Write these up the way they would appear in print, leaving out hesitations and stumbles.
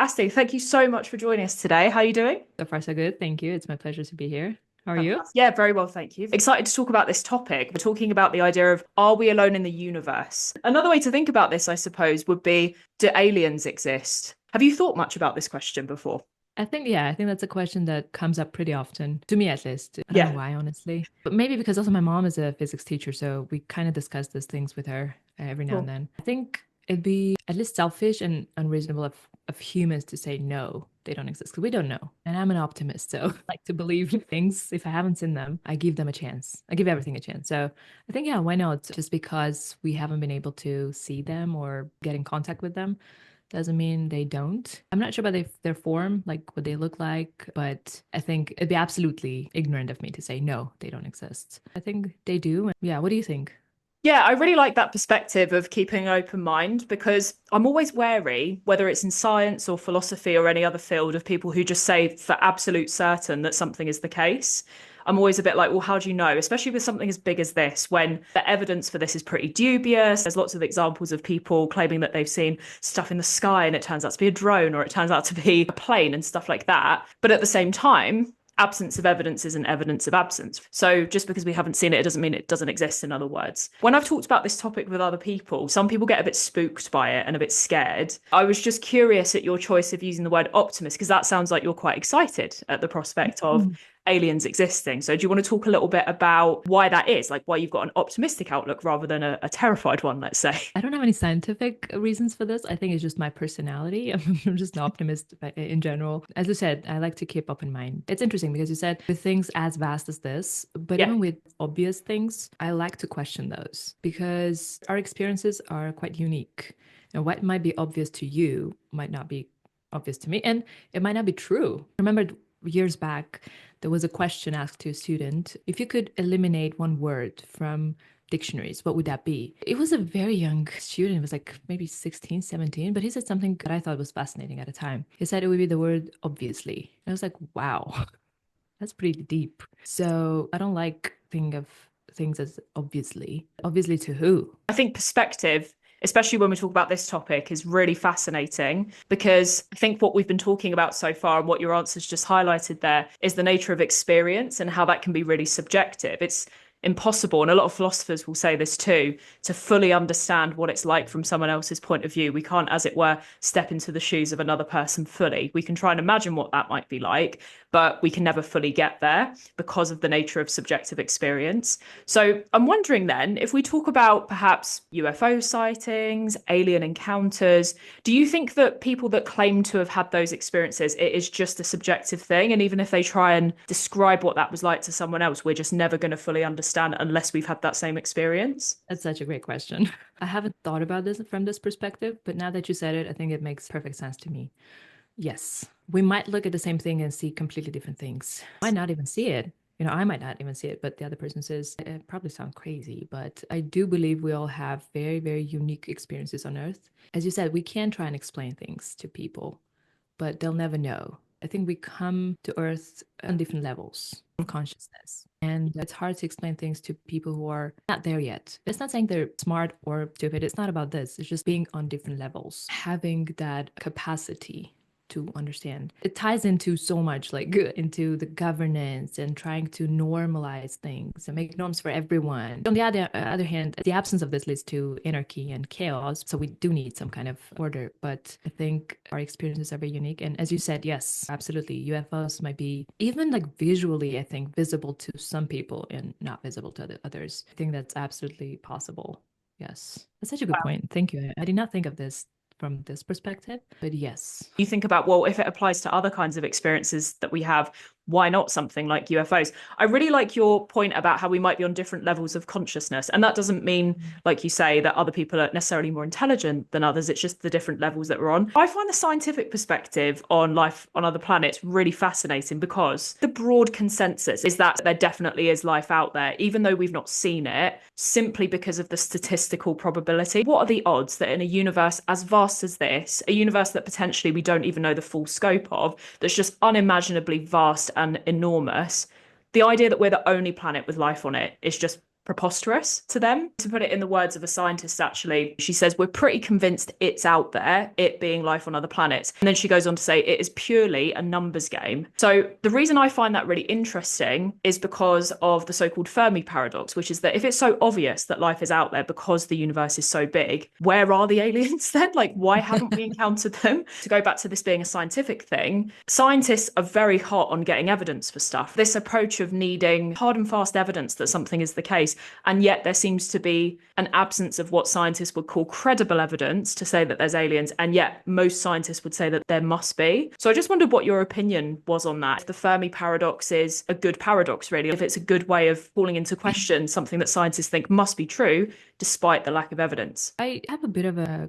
Astghik, thank you so much for joining us today. How are you doing? So far, so good. Thank you. It's my pleasure to be here. How are you? Fantastic. Yeah, very well, thank you. Excited to talk about this topic. We're talking about the idea of are we alone in the universe? Another way to think about this, I suppose, would be do aliens exist? Have you thought much about this question before? I think that's a question that comes up pretty often, to me at least. I don't know Yeah, why, honestly. But maybe because also my mom is a physics teacher, so we kind of discuss these things with her every now and cool. then. I think it'd be at least selfish and unreasonable of humans to say no, they don't exist, because we don't know. And I'm an optimist, so I like to believe things. If I haven't seen them, I give them a chance. I give everything a chance. So I think, yeah, why not? Just because we haven't been able to see them or get in contact with them doesn't mean they don't. I'm not sure about their form, like what they look like, but I think it'd be absolutely ignorant of me to say no, they don't exist. I think they do. Yeah, what do you think? Yeah, I really like that perspective of keeping an open mind because I'm always wary, whether it's in science or philosophy or any other field, of people who just say for absolute certain that something is the case. I'm always a bit like, well, how do you know? Especially with something as big as this, when the evidence for this is pretty dubious. There's lots of examples of people claiming that they've seen stuff in the sky and it turns out to be a drone or it turns out to be a plane and stuff like that. But at the same time, absence of evidence isn't evidence of absence. So just because we haven't seen it, it doesn't mean it doesn't exist, in other words. When I've talked about this topic with other people, some people get a bit spooked by it and a bit scared. I was just curious at your choice of using the word optimist, because that sounds like you're quite excited at the prospect of aliens existing. So do you want to talk a little bit about why that is, like why you've got an optimistic outlook rather than a terrified one, let's say? I don't have any scientific reasons for this. I think it's just my personality. I'm just an optimist in general. As you said, I like to keep open mind. It's interesting because you said with things as vast as this, but Yeah. even with obvious things, I like to question those because our experiences are quite unique. And what might be obvious to you might not be obvious to me. And it might not be true. I remember years back, there was a question asked to a student if you could eliminate one word from dictionaries, what would that be? It was a very young student. It was like maybe 16, 17, but he said something that I thought was fascinating at the time. He said it would be the word obviously. And I was like, wow, that's pretty deep. So I don't like thinking of things as obviously. Obviously to who? I think perspective, especially when we talk about this topic, is really fascinating because I think what we've been talking about so far and what your answers just highlighted there is the nature of experience and how that can be really subjective. It's impossible, and a lot of philosophers will say this too, to fully understand what it's like from someone else's point of view. We can't, as it were, step into the shoes of another person fully. We can try and imagine what that might be like, but we can never fully get there because of the nature of subjective experience. So I'm wondering then, if we talk about perhaps UFO sightings, alien encounters, do you think that people that claim to have had those experiences, it is just a subjective thing? And even if they try and describe what that was like to someone else, we're just never going to fully understand unless we've had that same experience? That's such a great question. I haven't thought about this from this perspective, but now that you said it, I think it makes perfect sense to me. Yes, we might look at the same thing and see completely different things. Might not even see it. I might not even see it, but the other person says it probably sounds crazy, but I do believe we all have very, very unique experiences on Earth. As you said, we can try and explain things to people, but they'll never know. I think we come to Earth on different levels of consciousness. And it's hard to explain things to people who are not there yet. It's not saying they're smart or stupid. It's not about this. It's just being on different levels, having that capacity to understand. It ties into so much, like into the governance and trying to normalize things and make norms for everyone. On the other hand, the absence of this leads to anarchy and chaos. So we do need some kind of order. But I think our experiences are very unique. And as you said, yes, absolutely. UFOs might be even like visually, I think, visible to some people and not visible to the others. I think that's absolutely possible. Yes. That's such a good point. Thank you. I did not think of this from this perspective, but yes. You think about, well, if it applies to other kinds of experiences that we have, why not something like UFOs? I really like your point about how we might be on different levels of consciousness. And that doesn't mean, like you say, that other people are necessarily more intelligent than others. It's just the different levels that we're on. I find the scientific perspective on life on other planets really fascinating because the broad consensus is that there definitely is life out there, even though we've not seen it, simply because of the statistical probability. What are the odds that in a universe as vast as this, a universe that potentially we don't even know the full scope of, that's just unimaginably vast and enormous, the idea that we're the only planet with life on it is just preposterous to them. To put it in the words of a scientist, actually, she says, we're pretty convinced it's out there, it being life on other planets. And then she goes on to say it is purely a numbers game. So the reason I find that really interesting is because of the so-called Fermi paradox, which is that if it's so obvious that life is out there because the universe is so big, where are the aliens then? Like, why haven't we encountered them? To go back to this being a scientific thing, scientists are very hot on getting evidence for stuff. This approach of needing hard and fast evidence that something is the case, and yet there seems to be an absence of what scientists would call credible evidence to say that there's aliens, and yet most scientists would say that there must be. So I just wondered what your opinion was on that. If the Fermi paradox is a good paradox, really, if it's a good way of calling into question something that scientists think must be true despite the lack of evidence. I have a bit of a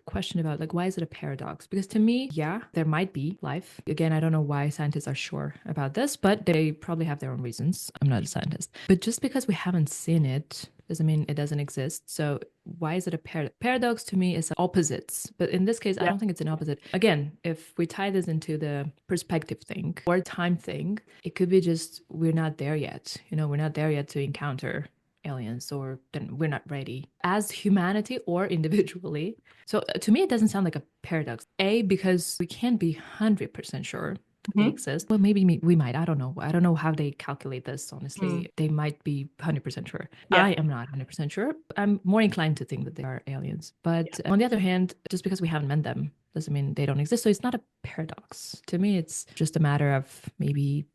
question about like, why is it a paradox? Because to me, yeah, there might be life. Again, I don't know why scientists are sure about this, but they probably have their own reasons. I'm not a scientist. But just because we haven't seen it doesn't mean it doesn't exist. So why is it a paradox? Paradox to me is opposites. But in this case, I don't think it's an opposite. Again, if we tie this into the perspective thing or time thing, it could be just we're not there yet. We're not there yet to encounter aliens, or then we're not ready as humanity or individually. So to me, it doesn't sound like a paradox. Because we can't be 100% sure they exist. Well, maybe we might. I don't know. I don't know how they calculate this, honestly. They might be 100% sure. Yeah. I am not 100% sure. I'm more inclined to think that they are aliens. But on the other hand, just because we haven't met them doesn't mean they don't exist. So it's not a paradox. To me, it's just a matter of maybe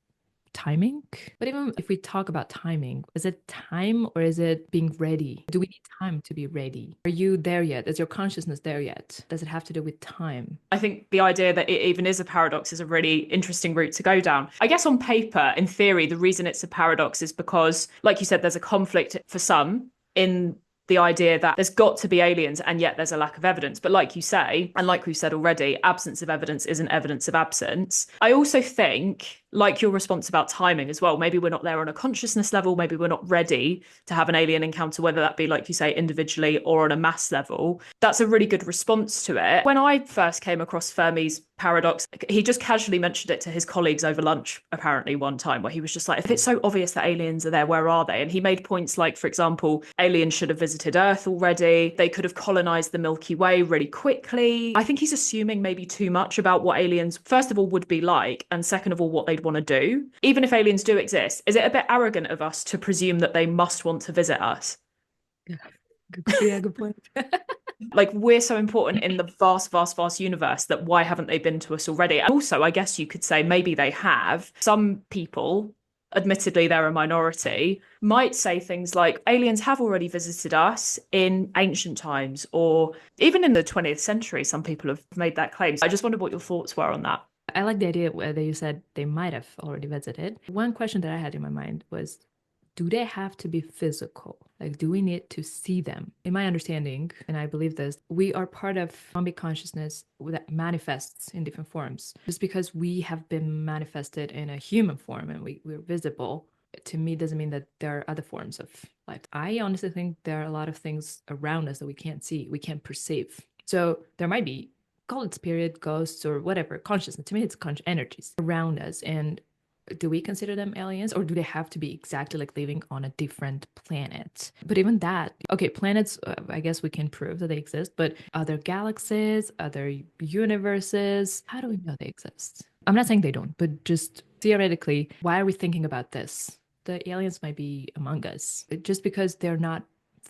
timing. But even if we talk about timing, is it time or is it being ready? Do we need time to be ready? Are you there yet? Is your consciousness there yet? Does it have to do with time? I think the idea that it even is a paradox is a really interesting route to go down. I guess on paper, in theory, the reason it's a paradox is because, like you said, there's a conflict for some in the idea that there's got to be aliens and yet there's a lack of evidence. But like you say, and like we've said already, absence of evidence isn't evidence of absence. I also think, like your response about timing as well, maybe we're not there on a consciousness level, maybe we're not ready to have an alien encounter, whether that be, like you say, individually or on a mass level. That's a really good response to it. When I first came across Fermi's paradox, he just casually mentioned it to his colleagues over lunch, apparently one time, where he was just like, if it's so obvious that aliens are there, where are they? And he made points like, for example, aliens should have visited Earth already. They could have colonized the Milky Way really quickly. I think he's assuming maybe too much about what aliens, first of all, would be like, and second of all, what they'd want to do. Even if aliens do exist, is it a bit arrogant of us to presume that they must want to visit us? Yeah, good point. Like, we're so important in the vast, vast, vast universe that why haven't they been to us already? And also, I guess you could say maybe they have. Some people, admittedly they're a minority, might say things like aliens have already visited us in ancient times, or even in the 20th century, some people have made that claim. So I just wondered what your thoughts were on that. I like the idea that you said they might have already visited. One question that I had in my mind was, do they have to be physical? Like, do we need to see them? In my understanding, and I believe this, we are part of zombie consciousness that manifests in different forms. Just because we have been manifested in a human form and we're visible, to me, doesn't mean that there are other forms of life. I honestly think there are a lot of things around us that we can't see, we can't perceive. So there might be, call it spirit, ghosts, or whatever, consciousness. To me, it's energies around us. And do we consider them aliens, or do they have to be exactly like living on a different planet? But even that, okay, planets, I guess we can prove that they exist, but other galaxies, other universes, how do we know they exist? I'm not saying they don't, but just theoretically, why are we thinking about this? The aliens might be among us. Just because they're not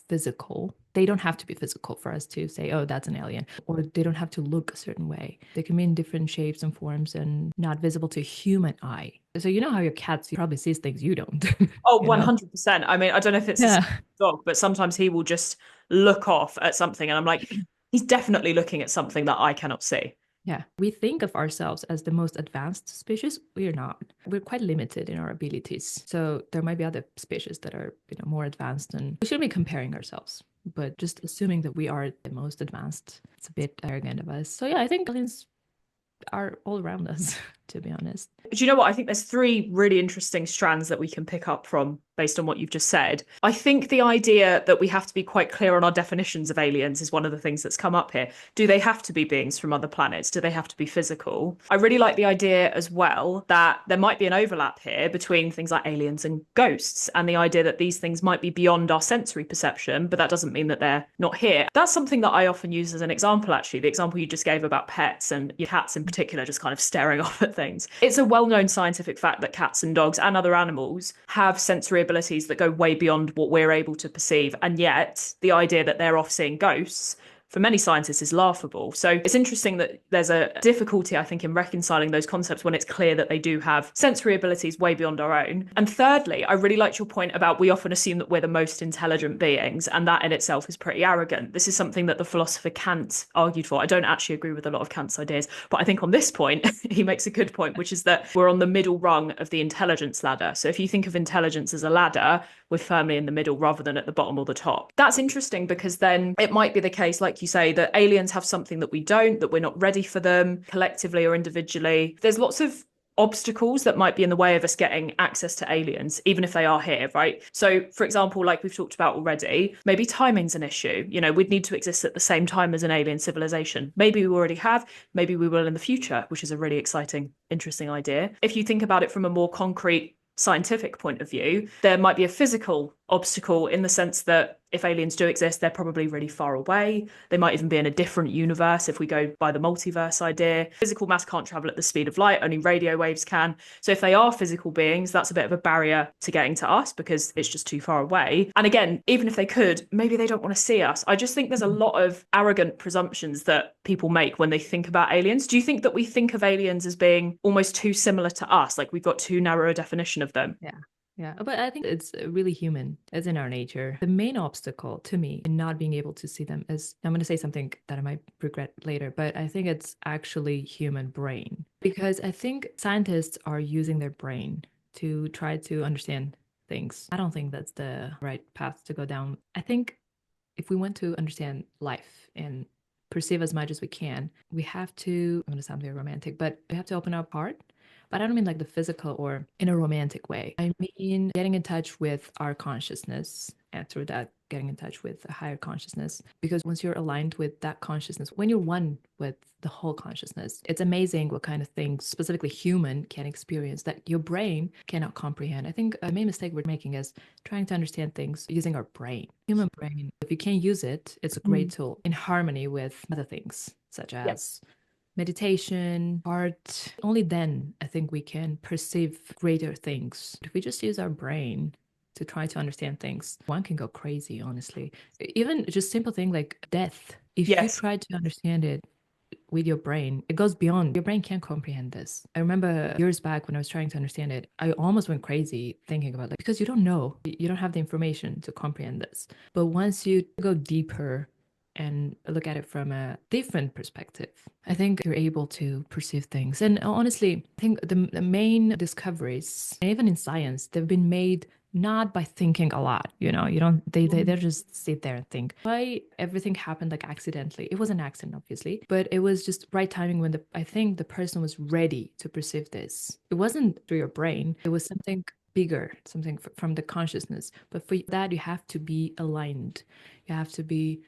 physical, they don't have to be physical for us to say, oh, that's an alien, or they don't have to look a certain way. They can be in different shapes and forms and not visible to human eye. So you know how your cat probably sees things you don't. Oh, 100%. I mean, I don't know if it's a dog, but sometimes he will just look off at something and I'm like, he's definitely looking at something that I cannot see. Yeah, we think of ourselves as the most advanced species. We are not. We're quite limited in our abilities. So there might be other species that are, more advanced, and we shouldn't be comparing ourselves. But just assuming that we are the most advanced, it's a bit arrogant of us. So yeah, I think aliens are all around us. to be honest. Do you know what? I think there's three really interesting strands that we can pick up from based on what you've just said. I think the idea that we have to be quite clear on our definitions of aliens is one of the things that's come up here. Do they have to be beings from other planets? Do they have to be physical? I really like the idea as well that there might be an overlap here between things like aliens and ghosts, and the idea that these things might be beyond our sensory perception, but that doesn't mean that they're not here. That's something that I often use as an example, actually. The example you just gave about pets and your cats in particular just kind of staring off at things. It's a well-known scientific fact that cats and dogs and other animals have sensory abilities that go way beyond what we're able to perceive. And yet the idea that they're off seeing ghosts for many scientists is laughable. So it's interesting that there's a difficulty, I think, in reconciling those concepts when it's clear that they do have sensory abilities way beyond our own. And thirdly, I really liked your point about we often assume that we're the most intelligent beings, and that in itself is pretty arrogant. This is something that the philosopher Kant argued for. I don't actually agree with a lot of Kant's ideas, but I think on this point, he makes a good point, which is that we're on the middle rung of the intelligence ladder. So if you think of intelligence as a ladder, we're firmly in the middle rather than at the bottom or the top. That's interesting because then it might be the case, like you say, that aliens have something that we don't, that we're not ready for them collectively or individually. There's lots of obstacles that might be in the way of us getting access to aliens, even if they are here, right? So, for example, like we've talked about already, maybe timing's an issue. You know, we'd need to exist at the same time as an alien civilization. Maybe we already have, maybe we will in the future, which is a really exciting, interesting idea. If you think about it from a more concrete scientific point of view, there might be a physical obstacle in the sense that if aliens do exist, they're probably really far away. They might even be in a different universe if we go by the multiverse idea. Physical mass can't travel at the speed of light, only radio waves can. So if they are physical beings, that's a bit of a barrier to getting to us because it's just too far away. And again, even if they could, maybe they don't want to see us. I just think there's a lot of arrogant presumptions that people make when they think about aliens. Do you think that we think of aliens as being almost too similar to us? Like we've got too narrow a definition of them? Yeah. Yeah, but I think it's really human. It's in our nature. The main obstacle to me in not being able to see them is, I'm going to say something that I might regret later, but I think it's actually human brain. Because I think scientists are using their brain to try to understand things. I don't think that's the right path to go down. I think if we want to understand life and perceive as much as we can, we have to, I'm going to sound very romantic, but we have to open our heart. But I don't mean like the physical or in a romantic way. I mean getting in touch with our consciousness, and through that, getting in touch with a higher consciousness. Because once you're aligned with that consciousness, when you're one with the whole consciousness, it's amazing what kind of things specifically human can experience that your brain cannot comprehend. I think a main mistake we're making is trying to understand things using our brain. Human brain, if you can use it, it's a great tool in harmony with other things, such as meditation, art. Only then I think we can perceive greater things. If we just use our brain to try to understand things, one can go crazy, honestly. Even just simple thing like death. If you try to understand it with your brain, it goes beyond. Your brain can't comprehend this. I remember years back when I was trying to understand it, I almost went crazy thinking about it because you don't know. You don't have the information to comprehend this. But once you go deeper and look at it from a different perspective, I think you're able to perceive things. And honestly, I think the main discoveries, even in science, they've been made not by thinking a lot, you don't, they just sit there and think. Why everything happened like accidentally? It was an accident, obviously, but it was just right timing when I think the person was ready to perceive this. It wasn't through your brain. It was something bigger, something from the consciousness. But for that, you have to be aligned. You have to be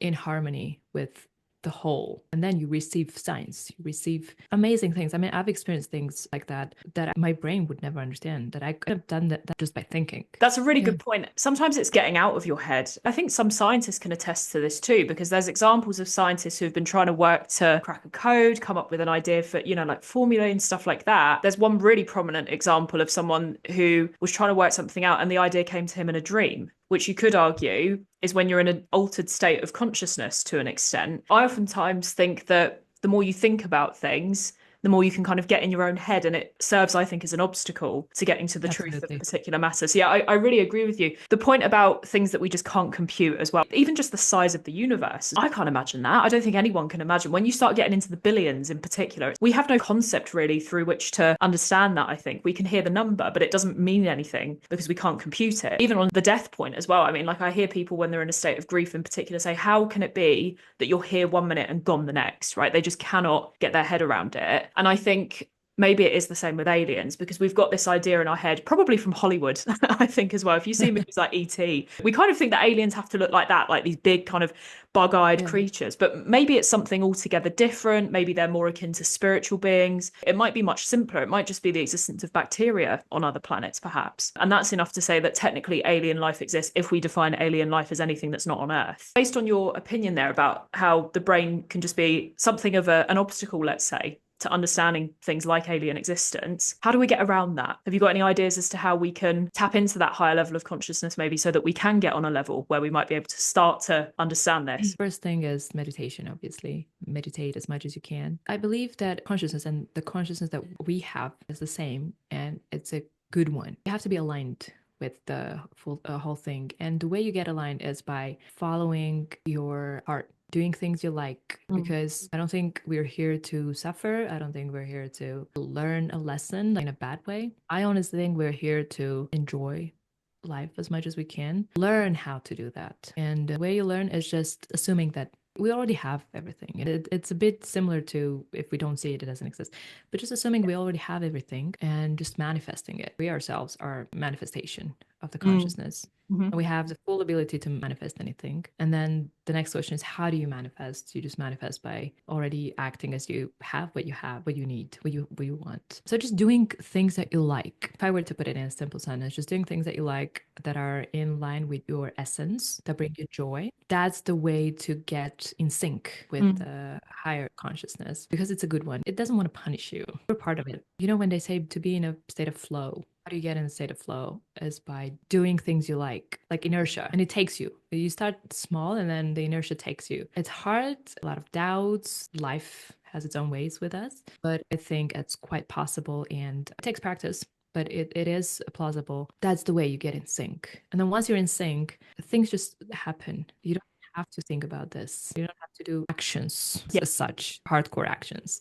in harmony with the whole, and then you receive science, you receive amazing things. I mean, I've experienced things like that my brain would never understand, that I could have done that just by thinking. That's a really good point. Sometimes it's getting out of your head. I think some scientists can attest to this too, because there's examples of scientists who've been trying to work to crack a code, come up with an idea for, like formulae and stuff like that. There's one really prominent example of someone who was trying to work something out and the idea came to him in a dream, which you could argue is when you're in an altered state of consciousness to an extent. I oftentimes think that the more you think about things, the more you can kind of get in your own head, and it serves, I think, as an obstacle to getting to the truth of a particular matter. So yeah, I really agree with you. The point about things that we just can't compute as well, even just the size of the universe, I can't imagine that. I don't think anyone can imagine. When you start getting into the billions in particular, we have no concept really through which to understand that. I think we can hear the number, but it doesn't mean anything because we can't compute it. Even on the death point as well. I mean, like I hear people when they're in a state of grief in particular say, how can it be that you're here 1 minute and gone the next, right? They just cannot get their head around it. And I think maybe it is the same with aliens because we've got this idea in our head, probably from Hollywood, I think as well. If you see movies like E.T., we kind of think that aliens have to look like that, like these big kind of bug-eyed Yeah. creatures. But maybe it's something altogether different. Maybe they're more akin to spiritual beings. It might be much simpler. It might just be the existence of bacteria on other planets, perhaps. And that's enough to say that technically alien life exists if we define alien life as anything that's not on Earth. Based on your opinion there about how the brain can just be something of an obstacle, let's say, to understanding things like alien existence. How do we get around that? Have you got any ideas as to how we can tap into that higher level of consciousness, maybe so that we can get on a level where we might be able to start to understand this? First thing is meditation, obviously. Meditate as much as you can. I believe that consciousness and the consciousness that we have is the same, and it's a good one. You have to be aligned with the whole thing. And the way you get aligned is by following your heart, doing things you like, because I don't think we're here to suffer. I don't think we're here to learn a lesson in a bad way. I honestly think we're here to enjoy life as much as we can, learn how to do that. And the way you learn is just assuming that we already have everything. It's a bit similar to if we don't see it, it doesn't exist. But just assuming we already have everything and just manifesting it. We ourselves are manifestation of the consciousness. Mm-hmm. We have the full ability to manifest anything. And then the next question is, how do you manifest? You just manifest by already acting as you have, what you need, what you want. So just doing things that you like. If I were to put it in a simple sentence, just doing things that you like that are in line with your essence, that bring you joy. That's the way to get in sync with the higher consciousness, because it's a good one. It doesn't want to punish you. You're part of it. You know, when they say to be in a state of flow, how do you get in a state of flow is by doing things you like inertia, and it takes you. You start small and then the inertia takes you. It's hard, a lot of doubts. Life has its own ways with us, but I think it's quite possible, and it takes practice, but it is plausible. That's the way you get in sync. And then once you're in sync, things just happen. You don't have to think about this. You don't have to do actions as such, hardcore actions.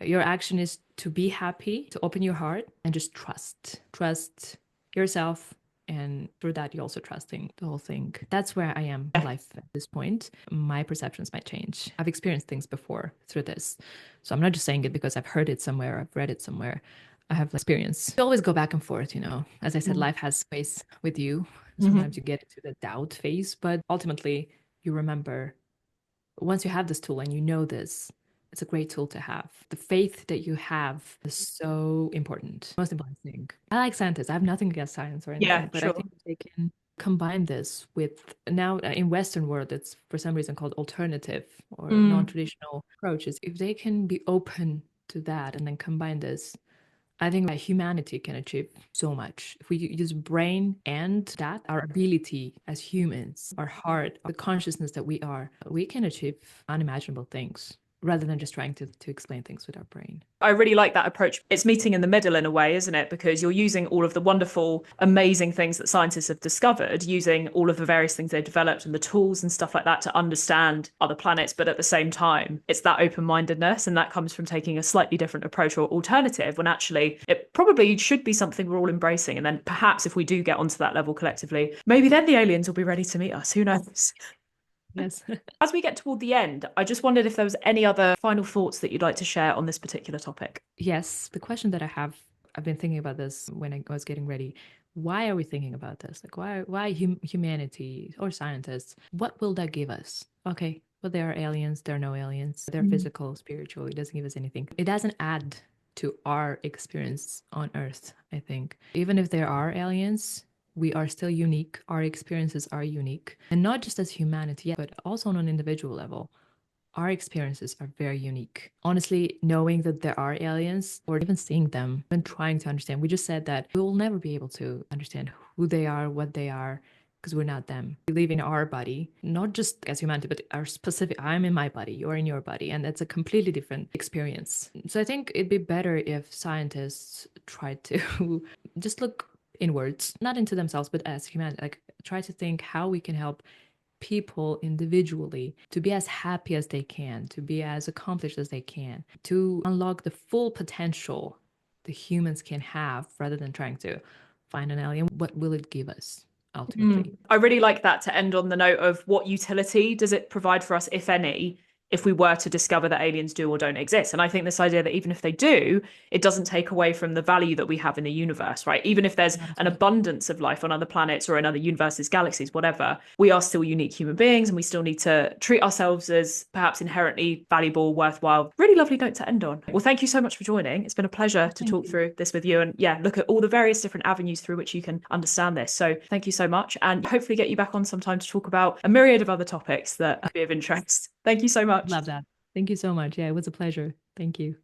Your action is to be happy, to open your heart, and just trust. Trust yourself. And through that, you're also trusting the whole thing. That's where I am in life at this point. My perceptions might change. I've experienced things before through this. So I'm not just saying it because I've heard it somewhere, I've read it somewhere. I have experience. You always go back and forth, you know. As I said, life has ways with you. Sometimes you get into the doubt phase, but ultimately you remember, once you have this tool and you know this, it's a great tool to have. The faith that you have is so important. Most important thing. I like scientists. I have nothing against science or anything, but I think they can combine this with, now in Western world, it's for some reason called alternative or non-traditional approaches. If they can be open to that and then combine this, I think that humanity can achieve so much. If we use brain and that, our ability as humans, our heart, the consciousness that we are, we can achieve unimaginable things, rather than just trying to explain things with our brain. I really like that approach. It's meeting in the middle in a way, isn't it? Because you're using all of the wonderful, amazing things that scientists have discovered, using all of the various things they've developed and the tools and stuff like that to understand other planets. But at the same time, it's that open-mindedness, and that comes from taking a slightly different approach or alternative, when actually it probably should be something we're all embracing. And then perhaps if we do get onto that level collectively, maybe then the aliens will be ready to meet us. Who knows? Yes. As we get toward the end, I just wondered if there was any other final thoughts that you'd like to share on this particular topic. Yes. The question that I've been thinking about this when I was getting ready. Why are we thinking about this? Like, why humanity or scientists? What will that give us? Okay, well, there are aliens, there are no aliens. They're physical, spiritual. It doesn't give us anything. It doesn't add to our experience on Earth, I think. Even if there are aliens, we are still unique. Our experiences are unique. And not just as humanity, but also on an individual level. Our experiences are very unique. Honestly, knowing that there are aliens or even seeing them and trying to understand, we just said that we will never be able to understand who they are, what they are, because we're not them. We live in our body, not just as humanity, but our specific, I'm in my body, you're in your body, and it's a completely different experience. So I think it'd be better if scientists tried to just look inwards, not into themselves, but as humanity, like try to think how we can help people individually to be as happy as they can, to be as accomplished as they can, to unlock the full potential the humans can have, rather than trying to find an alien. What will it give us ultimately? I really like that, to end on the note of what utility does it provide for us, if any, if we were to discover that aliens do or don't exist. And I think this idea that even if they do, it doesn't take away from the value that we have in the universe, right? Even if there's an abundance of life on other planets or in other universes, galaxies, whatever, we are still unique human beings and we still need to treat ourselves as perhaps inherently valuable, worthwhile. Really lovely note to end on. Well, thank you so much for joining. It's been a pleasure to talk through this with you and yeah, look at all the various different avenues through which you can understand this. So thank you so much and hopefully get you back on sometime to talk about a myriad of other topics that be of interest. Thank you so much. Love that. Thank you so much. Yeah, it was a pleasure. Thank you.